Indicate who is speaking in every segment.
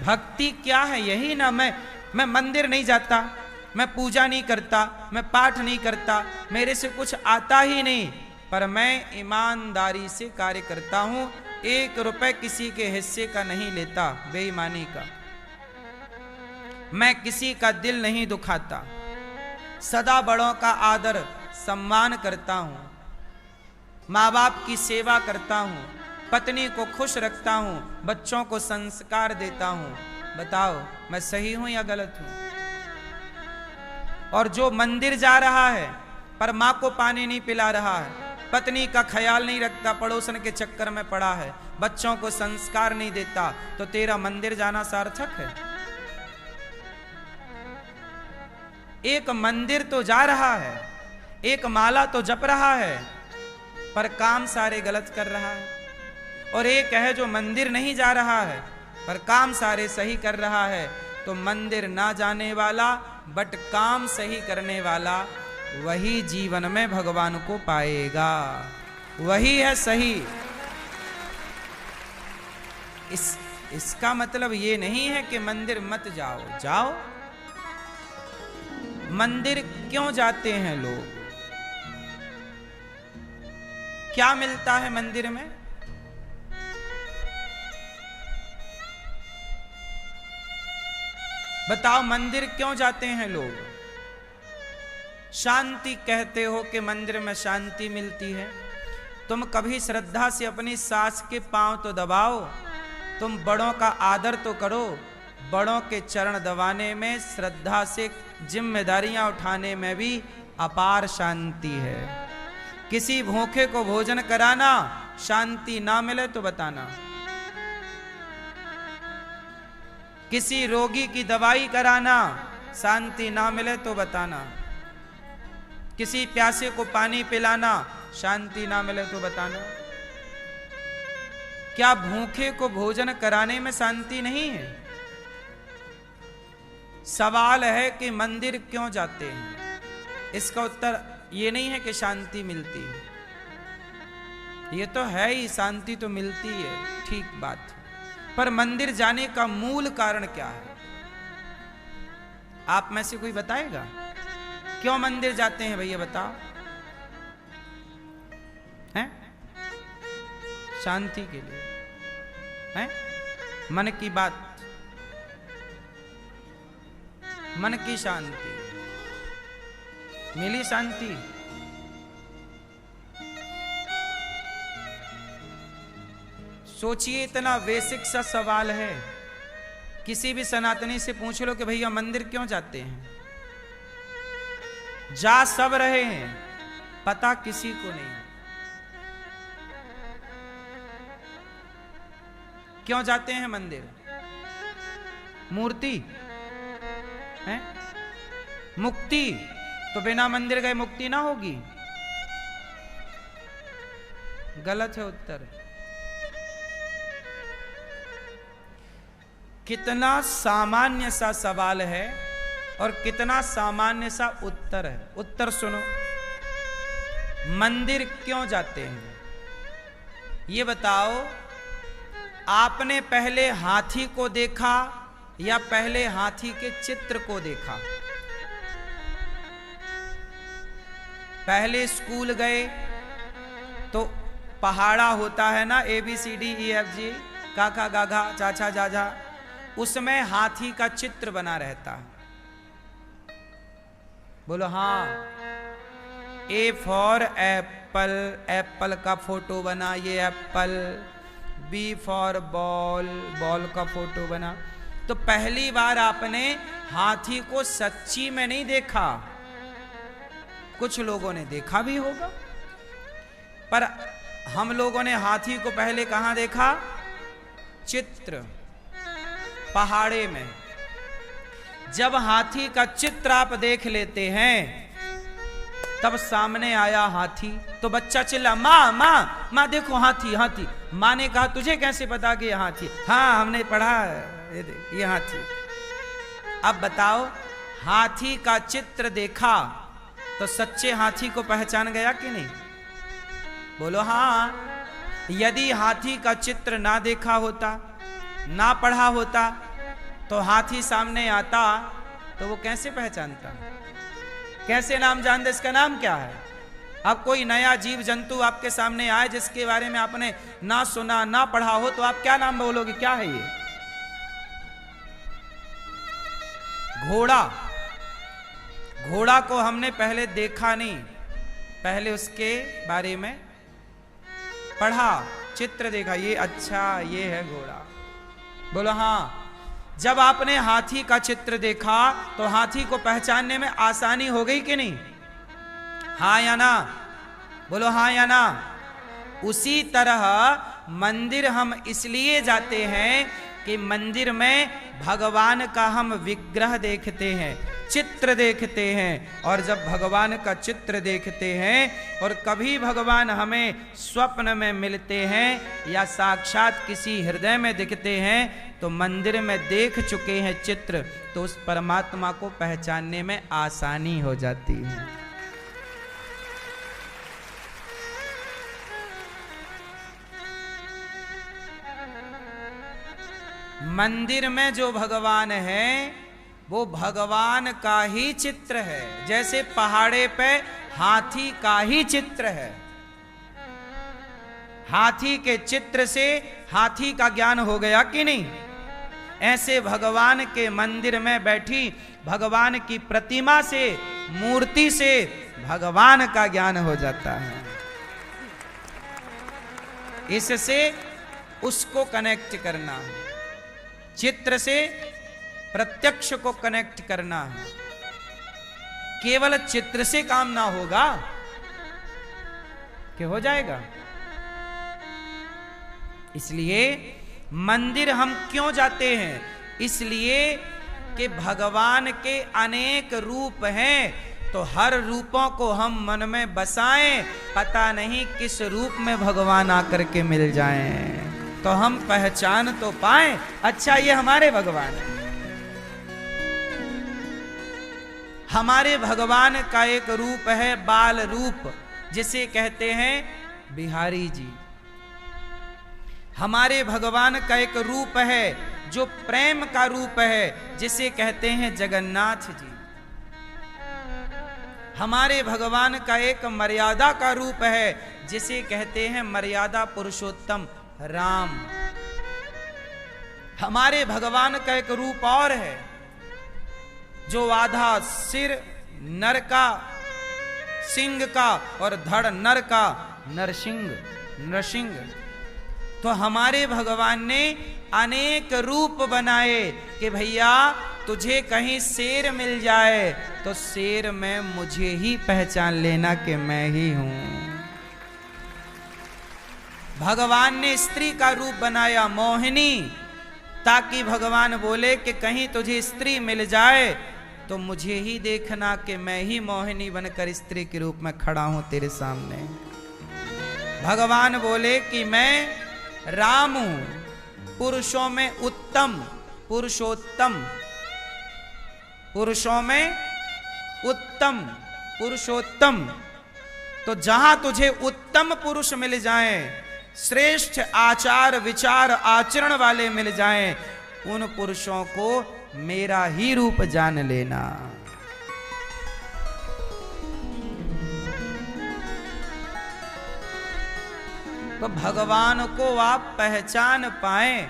Speaker 1: भक्ति क्या है? यही ना। मैं मंदिर नहीं जाता, मैं पूजा नहीं करता, मैं पाठ नहीं करता, मेरे से कुछ आता ही नहीं, पर मैं ईमानदारी से कार्य करता हूं, 1 रुपए किसी के हिस्से का नहीं लेता, बेईमानी का। मैं किसी का दिल नहीं दुखाता, सदा बड़ों का आदर सम्मान करता हूं, माँ बाप की सेवा करता हूं, पत्नी को खुश रखता हूं, बच्चों को संस्कार देता हूं। बताओ मैं सही हूं या गलत हूं? और जो मंदिर जा रहा है पर माँ को पानी नहीं पिला रहा है, पत्नी का ख्याल नहीं रखता, पड़ोसन के चक्कर में पड़ा है, बच्चों को संस्कार नहीं देता, तो तेरा मंदिर जाना सार्थक है? एक मंदिर तो जा रहा है, एक माला तो जप रहा है, पर काम सारे गलत कर रहा है। और एक है जो मंदिर नहीं जा रहा है पर काम सारे सही कर रहा है। तो मंदिर ना जाने वाला बट काम सही करने वाला, वही जीवन में भगवान को पाएगा, वही है सही। इसका मतलब ये नहीं है कि मंदिर मत जाओ, जाओ। मंदिर क्यों जाते हैं लोग? क्या मिलता है मंदिर में? बताओ, मंदिर क्यों जाते हैं लोग? शांति कहते हो कि मंदिर में शांति मिलती है। तुम कभी श्रद्धा से अपनी सास के पांव तो दबाओ, तुम बड़ों का आदर तो करो। बड़ों के चरण दबाने में, श्रद्धा से जिम्मेदारियां उठाने में भी अपार शांति है। किसी भूखे को भोजन कराना, शांति ना मिले तो बताना। किसी रोगी की दवाई कराना, शांति ना मिले तो बताना। किसी प्यासे को पानी पिलाना, शांति ना मिले तो बताना। क्या भूखे को भोजन कराने में शांति नहीं है? सवाल है कि मंदिर क्यों जाते हैं? इसका उत्तर ये नहीं है कि शांति मिलती है। ये तो है ही, शांति तो मिलती है, ठीक बात है। पर मंदिर जाने का मूल कारण क्या है? आप में से कोई बताएगा? क्यों मंदिर जाते हैं भैया, बताओ। हैं? शांति के लिए, हैं? मन की बात, मन की शांति। मिली शांति? सोचिए, इतना बेसिक सा सवाल है। किसी भी सनातनी से पूछ लो कि भैया मंदिर क्यों जाते हैं, जा सब रहे हैं, पता किसी को नहीं। क्यों जाते हैं मंदिर? मूर्ति है? मुक्ति? तो बिना मंदिर गए मुक्ति ना होगी। गलत है उत्तर। कितना सामान्य सा सवाल है और कितना सामान्य सा उत्तर है। उत्तर सुनो, मंदिर क्यों जाते हैं? ये बताओ, आपने पहले हाथी को देखा या पहले हाथी के चित्र को देखा? पहले स्कूल गए तो पहाड़ा होता है ना, ABCDEFG, काका गाघा चाचा जाजा, उसमें हाथी का चित्र बना रहता है। बोलो हाँ। A फॉर एप्पल, एप्पल का फोटो बना, ये Apple. B for ball, ball का फोटो बना। तो पहली बार आपने हाथी को सच्ची में नहीं देखा, कुछ लोगों ने देखा भी होगा, पर हम लोगों ने हाथी को पहले कहां देखा? चित्र, पहाड़े में। जब हाथी का चित्र आप देख लेते हैं, तब सामने आया हाथी, तो बच्चा चिल्ला, माँ माँ माँ देखो हाथी हाथी। माँ ने कहा तुझे कैसे पता कि ये हाथी? हाँ हमने पढ़ा, ये हाथी। अब बताओ, हाथी का चित्र देखा तो सच्चे हाथी को पहचान गया कि नहीं? बोलो हाँ। यदि हाथी का चित्र ना देखा होता, ना पढ़ा होता, तो हाथी सामने आता तो वो कैसे पहचानता, कैसे नाम जान दे इसका नाम क्या है। अब कोई नया जीव जंतु आपके सामने आए जिसके बारे में आपने ना सुना ना पढ़ा हो, तो आप क्या नाम बोलोगे, क्या है ये? घोड़ा। घोड़ा को हमने पहले देखा नहीं, पहले उसके बारे में पढ़ा, चित्र देखा, ये अच्छा ये है घोड़ा। बोलो हाँ। जब आपने हाथी का चित्र देखा तो हाथी को पहचानने में आसानी हो गई कि नहीं? हाँ या ना? बोलो हाँ या ना? उसी तरह मंदिर हम इसलिए जाते हैं कि मंदिर में भगवान का हम विग्रह देखते हैं, चित्र देखते हैं। और जब भगवान का चित्र देखते हैं और कभी भगवान हमें स्वप्न में मिलते हैं या साक्षात किसी हृदय में दिखते हैं, तो मंदिर में देख चुके हैं चित्र, तो उस परमात्मा को पहचानने में आसानी हो जाती है। मंदिर में जो भगवान है वो भगवान का ही चित्र है, जैसे पहाड़े पे हाथी का ही चित्र है। हाथी के चित्र से हाथी का ज्ञान हो गया कि नहीं? ऐसे भगवान के मंदिर में बैठी भगवान की प्रतिमा से, मूर्ति से भगवान का ज्ञान हो जाता है। इससे उसको कनेक्ट करना है, चित्र से प्रत्यक्ष को कनेक्ट करना है। केवल चित्र से काम ना होगा कि हो जाएगा। इसलिए मंदिर हम क्यों जाते हैं? इसलिए कि भगवान के अनेक रूप हैं, तो हर रूपों को हम मन में बसाएं, पता नहीं किस रूप में भगवान आकर के मिल जाएं, तो हम पहचान तो पाएं, अच्छा ये हमारे भगवान है। हमारे भगवान का एक रूप है बाल रूप, जिसे कहते हैं बिहारी जी। हमारे भगवान का एक रूप है जो प्रेम का रूप है, जिसे कहते हैं जगन्नाथ जी। हमारे भगवान का एक मर्यादा का रूप है, जिसे कहते हैं मर्यादा पुरुषोत्तम राम। हमारे भगवान का एक रूप और है जो आधा सिर नर का, सिंह का, और धड़ नर का, नरसिंह। तो हमारे भगवान ने अनेक रूप बनाए कि भैया तुझे कहीं शेर मिल जाए तो शेर में मुझे ही पहचान लेना कि मैं ही हूं। भगवान ने स्त्री का रूप बनाया मोहिनी, ताकि भगवान बोले कि कहीं तुझे स्त्री मिल जाए तो मुझे ही देखना कि मैं ही मोहिनी बनकर स्त्री के रूप में खड़ा हूं तेरे सामने। भगवान बोले कि मैं राम हूं, पुरुषों में उत्तम, पुरुषोत्तम, पुरुषों में उत्तम, पुरुषोत्तम। तो जहां तुझे उत्तम पुरुष मिल जाएं, श्रेष्ठ आचार विचार आचरण वाले मिल जाएं, उन पुरुषों को मेरा ही रूप जान लेना। तो भगवान को आप पहचान पाएं।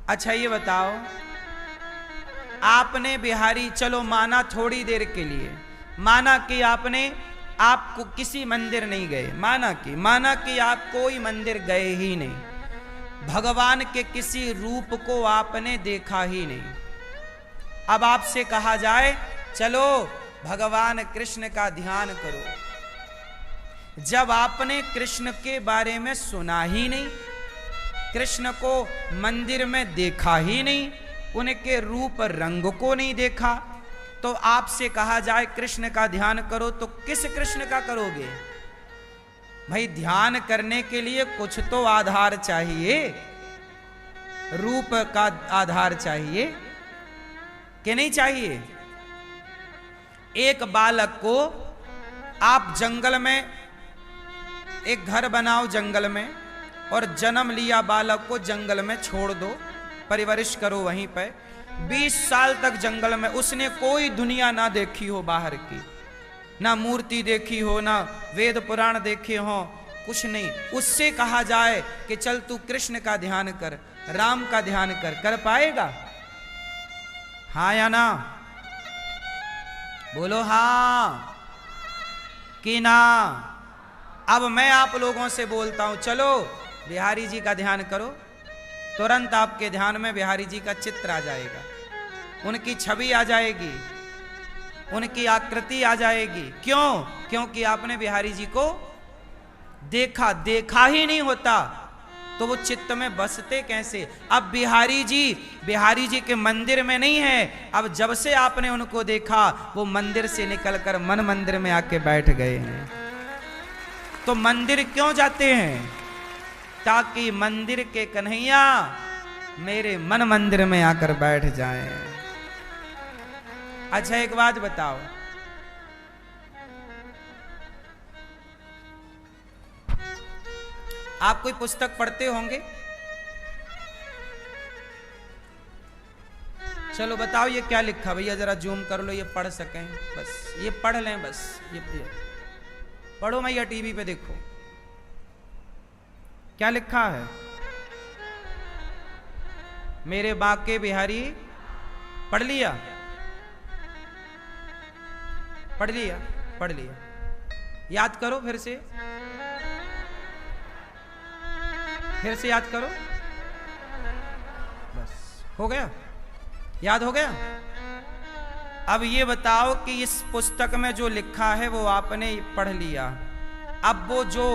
Speaker 1: अच्छा ये बताओ, आपने बिहारी, चलो माना थोड़ी देर के लिए, माना कि आपको किसी मंदिर नहीं गए, माना कि आप कोई मंदिर गए ही नहीं, भगवान के किसी रूप को आपने देखा ही नहीं। अब आपसे कहा जाए चलो भगवान कृष्ण का ध्यान करो, जब आपने कृष्ण के बारे में सुना ही नहीं, कृष्ण को मंदिर में देखा ही नहीं, उनके रूप रंग को नहीं देखा, तो आपसे कहा जाए कृष्ण का ध्यान करो तो किस कृष्ण का करोगे? भाई ध्यान करने के लिए कुछ तो आधार चाहिए, रूप का आधार चाहिए कि नहीं चाहिए? एक बालक को आप जंगल में एक घर बनाओ जंगल में, और जन्म लिया बालक को जंगल में छोड़ दो, परिवरिश करो वहीं पे। 20 साल तक जंगल में उसने कोई दुनिया ना देखी हो बाहर की, ना मूर्ति देखी हो, ना वेद पुराण देखे हो, कुछ नहीं। उससे कहा जाए कि चल तू कृष्ण का ध्यान कर, राम का ध्यान कर पाएगा? हाँ या ना? बोलो हाँ कि ना। अब मैं आप लोगों से बोलता हूं, चलो बिहारी जी का ध्यान करो, तुरंत आपके ध्यान में बिहारी जी का चित्र आ जाएगा, उनकी छवि आ जाएगी, उनकी आकृति आ जाएगी। क्यों? क्योंकि आपने बिहारी जी को देखा ही नहीं होता तो वो चित्त में बसते कैसे? अब बिहारी जी के मंदिर में नहीं है, अब जब से आपने उनको देखा वो मंदिर से निकलकर मन मंदिर में आके बैठ गए हैं। तो मंदिर क्यों जाते हैं? ताकि मंदिर के कन्हैया मेरे मन मंदिर में आकर बैठ जाएं। अच्छा एक बात बताओ, आप कोई पुस्तक पढ़ते होंगे? चलो बताओ ये क्या लिखा? भैया जरा जूम कर लो, ये पढ़ सकें, बस ये पढ़ लें, बस ये पढ़ो भैया, टीवी पे देखो क्या लिखा है। मेरे बाके बिहारी। पढ़ लिया? पढ़ लिया? पढ़ लिया? याद करो फिर से याद करो, बस हो गया, याद हो गया। अब ये बताओ कि इस पुस्तक में जो लिखा है वो आपने पढ़ लिया, अब वो जो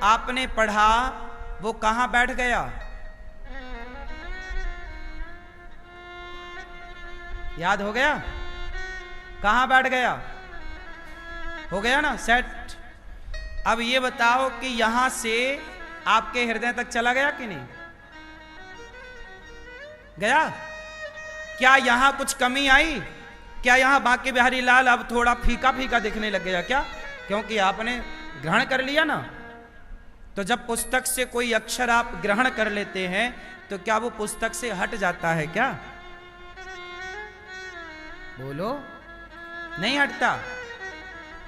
Speaker 1: आपने पढ़ा वो कहां बैठ गया? याद हो गया? कहां बैठ गया? हो गया ना सेट? अब ये बताओ कि यहां से आपके हृदय तक चला गया कि नहीं गया? क्या यहां कुछ कमी आई? क्या यहां बांके बिहारी लाल अब थोड़ा फीका फीका दिखने लग गया क्या? क्योंकि आपने ग्रहण कर लिया ना। तो जब पुस्तक से कोई अक्षर आप ग्रहण कर लेते हैं तो क्या वो पुस्तक से हट जाता है क्या? बोलो, नहीं हटता।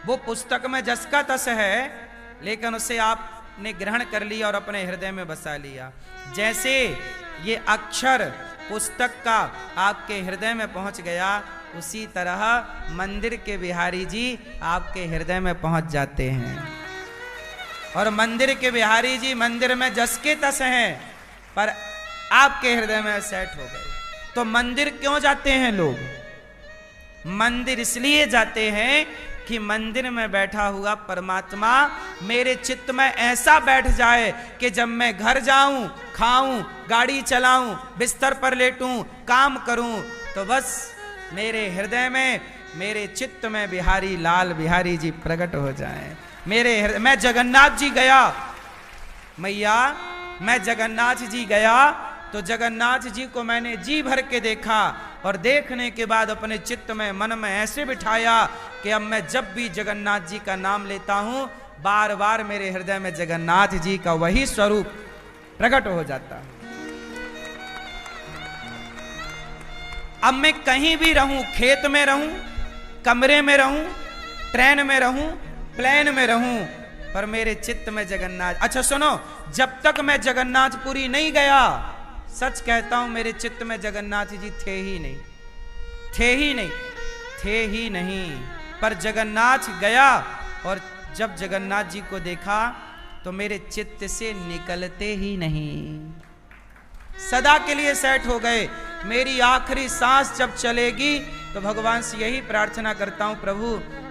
Speaker 1: वो पुस्तक में जस का तस है, लेकिन उसे आपने ग्रहण कर लिया और अपने हृदय में बसा लिया। जैसे ये अक्षर पुस्तक का आपके हृदय में पहुंच गया, उसी तरह मंदिर के बिहारी जी आपके हृदय में पहुंच जाते हैं। और मंदिर के बिहारी जी मंदिर में जस के तस हैं, पर आपके हृदय में सेट हो गए। तो मंदिर क्यों जाते हैं लोग? मंदिर इसलिए जाते हैं कि मंदिर में बैठा हुआ परमात्मा मेरे चित्त में ऐसा बैठ जाए कि जब मैं घर जाऊं, खाऊं, गाड़ी चलाऊं, बिस्तर पर लेटूं, काम करूं, तो बस मेरे हृदय में, मेरे चित्त में बिहारी लाल बिहारी जी प्रकट हो जाएं। मेरे हृदय, मैं जगन्नाथ जी गया मैया, मैं जगन्नाथ जी गया तो जगन्नाथ जी को मैंने जी भर के देखा, और देखने के बाद अपने चित्त में, मन में ऐसे बिठाया कि अब मैं जब भी जगन्नाथ जी का नाम लेता हूं, बार बार मेरे हृदय में जगन्नाथ जी का वही स्वरूप प्रकट हो जाता है। अब मैं कहीं भी रहूं, खेत में रहूं, कमरे में रहूं, ट्रेन में रहूं, प्लेन में रहूं, पर मेरे चित्त में जगन्नाथ। अच्छा सुनो, जब तक मैं जगन्नाथपुरी नहीं गया, सच कहता हूं मेरे चित्त में जगन्नाथ जी थे ही नहीं, थे ही नहीं, थे ही नहीं। पर जगन्नाथ गया और जब जगन्नाथ जी को देखा तो मेरे चित्त से निकलते ही नहीं, सदा के लिए सेट हो गए। मेरी आखिरी सांस जब चलेगी तो भगवान से यही प्रार्थना करता हूं, प्रभु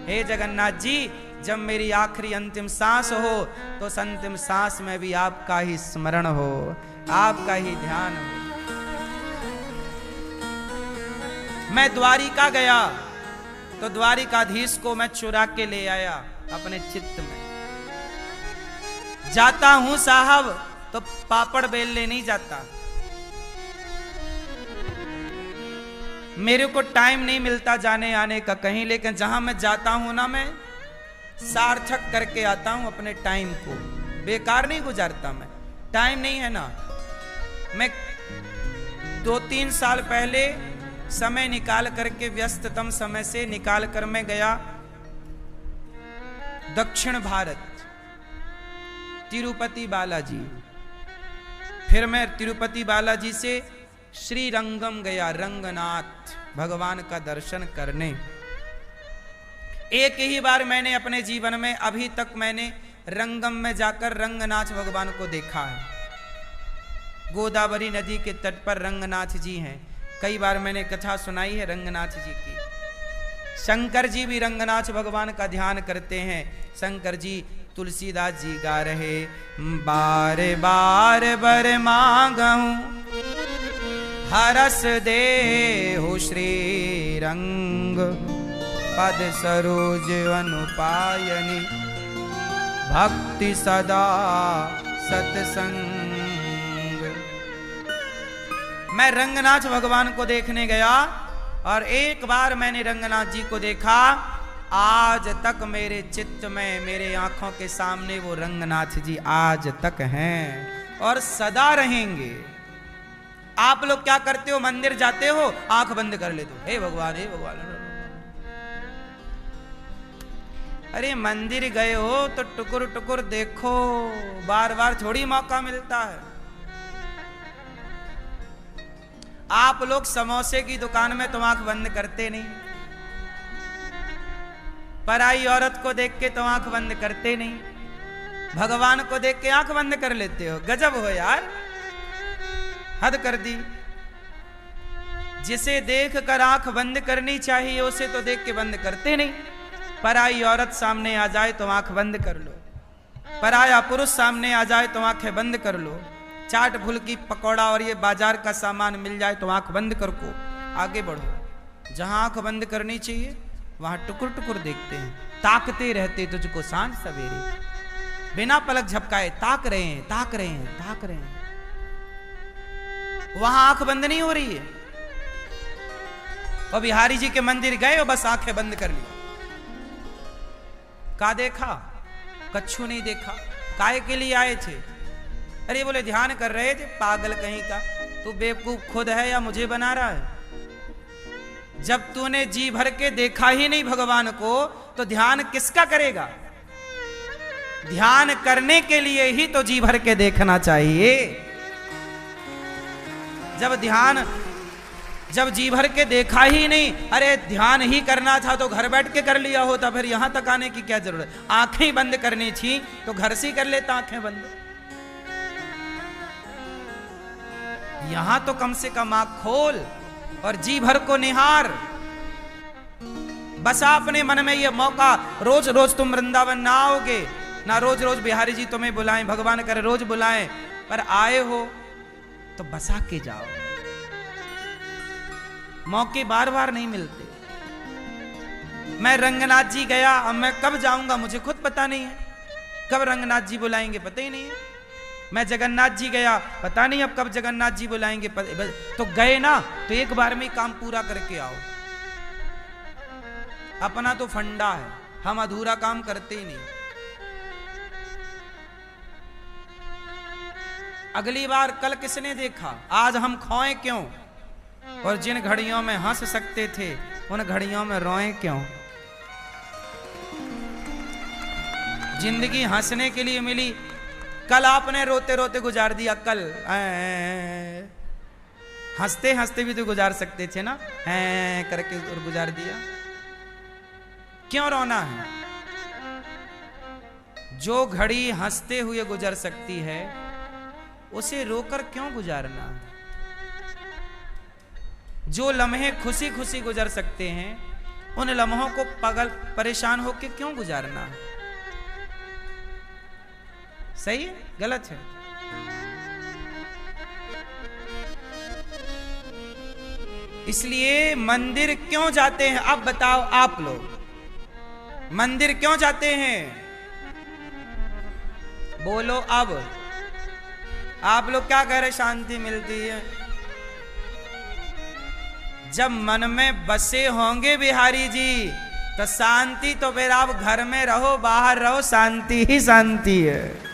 Speaker 1: हे जगन्नाथ जी, जब मेरी आखिरी अंतिम सांस हो तो उस अंतिम सांस में भी आपका ही स्मरण हो, आपका ही ध्यान हो। मैं द्वारिका गया तो द्वारिकाधीश को मैं चुरा के ले आया अपने चित्त में। जाता हूं साहब तो पापड़ बेलने नहीं जाता, मेरे को टाइम नहीं मिलता जाने आने का कहीं, लेकिन जहां मैं जाता हूं ना, मैं सार्थक करके आता हूं अपने टाइम को, बेकार नहीं गुजारता। मैं टाइम नहीं है ना, मैं 2-3 साल पहले समय निकाल करके, व्यस्ततम समय से निकाल कर मैं गया दक्षिण भारत, तिरुपति बालाजी। फिर मैं तिरुपति बालाजी से श्रीरंगम गया, रंगनाथ भगवान का दर्शन करने। एक ही बार मैंने अपने जीवन में अभी तक मैंने रंगम में जाकर रंगनाथ भगवान को देखा है। गोदावरी नदी के तट पर रंगनाथ जी हैं। कई बार मैंने कथा सुनाई है रंगनाथ जी की। शंकर जी भी रंगनाथ भगवान का ध्यान करते हैं। शंकर जी, तुलसीदास जी गा रहे, बार बार बर मांगहूं हरस देहु श्री रंग, पद सरोज अनुपायनी, भक्ति सदा सत्संग। मैं रंगनाथ भगवान को देखने गया और एक बार मैंने रंगनाथ जी को देखा। आज तक मेरे चित्त में, मेरे आंखों के सामने वो रंगनाथ जी आज तक हैं और सदा रहेंगे। आप लोग क्या करते हो? मंदिर जाते हो, आंख बंद कर लेते हो, हे भगवान हे भगवान। अरे मंदिर गए हो तो टुकुर टुकुर देखो, बार बार थोड़ी मौका मिलता है। आप लोग समोसे की दुकान में तो आंख बंद करते नहीं, पराई औरत को देख के तो आंख बंद करते नहीं, भगवान को देख के आंख बंद कर लेते हो। गजब हो यार, हद कर दी। जिसे देख कर आंख बंद करनी चाहिए उसे तो देख के बंद करते नहीं। पराई औरत सामने आ जाए तो आंख बंद कर लो, पराया पुरुष सामने आ जाए तो आंखें बंद कर लो। चाट फुल्की पकौड़ा और ये बाजार का सामान मिल जाए तो आंख बंद कर को आगे बढ़ो। जहां आंख बंद करनी चाहिए वहां टुकुर टुकुर देखते हैं, ताकते रहते तुझको सांझ सवेरे, बिना पलक झपकाए ताक रहे हैं, ताक रहे हैं, ताक रहे हैं। वहां आंख बंद नहीं हो रही है। और बिहारी जी के मंदिर गए और बस आंखें बंद कर ली। का देखा? कच्छू नहीं देखा। काय के लिए आए थे? अरे बोले ध्यान कर रहे थे। पागल कहीं का, तू बेवकूफ खुद है या मुझे बना रहा है? जब तूने जी भर के देखा ही नहीं भगवान को तो ध्यान किसका करेगा? ध्यान करने के लिए ही तो जी भर के देखना चाहिए। जब जी भर के देखा ही नहीं, अरे ध्यान ही करना था तो घर बैठ के कर लिया होता, फिर यहां तक आने की क्या जरूरत? आंखें बंद करनी थी तो घर से ही कर लेता आंखें बंद। यहां तो कम से कम आंख खोल और जी भर को निहार। बस अपने मन में ये मौका, रोज रोज तुम वृंदावन ना आओगे, ना रोज रोज बिहारी जी तुम्हें बुलाएं, भगवान करे रोज बुलाएं, पर आए हो तो बसा के जाओ। मौके बार बार नहीं मिलते। मैं रंगनाथ जी गया, अब मैं कब जाऊंगा मुझे खुद पता नहीं है। कब रंगनाथ जी बुलाएंगे पता ही नहीं है। मैं जगन्नाथ जी गया, पता नहीं अब कब जगन्नाथ जी बुलाएंगे। तो गए ना तो एक बार में काम पूरा करके आओ। अपना तो फंडा है, हम अधूरा काम करते ही नहीं। अगली बार कल किसने देखा, आज हम खोए क्यों? और जिन घड़ियों में हंस सकते थे उन घड़ियों में रोए क्यों? जिंदगी हंसने के लिए मिली, कल आपने रोते रोते गुजार दिया। कल हंसते हंसते भी तो गुजार सकते थे ना, करके और गुजार दिया। क्यों रोना है? जो घड़ी हंसते हुए गुजर सकती है उसे रोकर क्यों गुजारना? जो लम्हे खुशी खुशी गुजर सकते हैं उन लम्हों को पागल परेशान होकर क्यों गुजारना? सही है गलत है? इसलिए मंदिर क्यों जाते हैं? अब बताओ आप लोग, मंदिर क्यों जाते हैं? बोलो अब। आप लोग क्या कह रहे? शांति मिलती है। जब मन में बसे होंगे बिहारी जी तो शांति, तो फिर आप घर में रहो बाहर रहो, शांति ही शांति है।